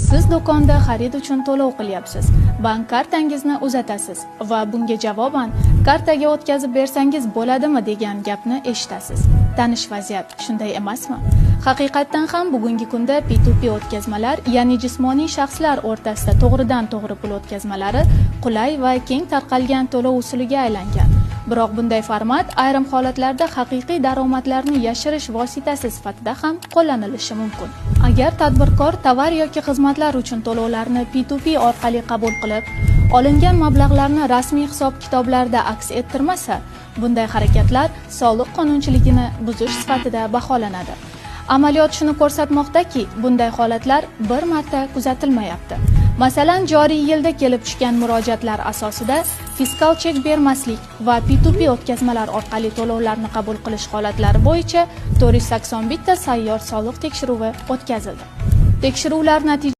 Siz do'konda xarid uchun to'lov qilyapsiz. Bank kartangizni uzatasiz va bunga javoban kartaga o'tkazib bersangiz bo'ladimi degan gapni eshitasiz. Tanish vaziyat, shunday emasmi? Haqiqatdan ham bugungi kunda P2P o'tkazmalar, ya'ni jismoniy shaxslar o'rtasida to'g'ridan-to'g'ri pul o'tkazmalari qulay va keng tarqalgan to'lov usuliga aylangan. Biroq bunday format ayrim holatlarda haqiqiy daromadlarni yashirish vositasi sifatida ham qo'llanilishi mumkin. Agar tadbirkor tovar yoki xizmatlar uchun to'lovlarni P2P orqali qabul qilib, olingan mablag'larni rasmiy hisob-kitoblarda aks ettirmasa, bunday harakatlar soliq qonunchiligini buzish sifatida baholanadi. Amaliyot shuni ko'rsatmoqdaki, bunday holatlar bir marta kuzatilmayapti. Masalan, joriy yilda kelib tushgan murojaatlar asosida fiskal chek bermaslik va P2P o'tkazmalar orqali to'lovlarni qabul qilish holatlari bo'yicha 481 ta sayyor soliq tekshiruvi o'tkazildi. Tekshiruvlar natijasida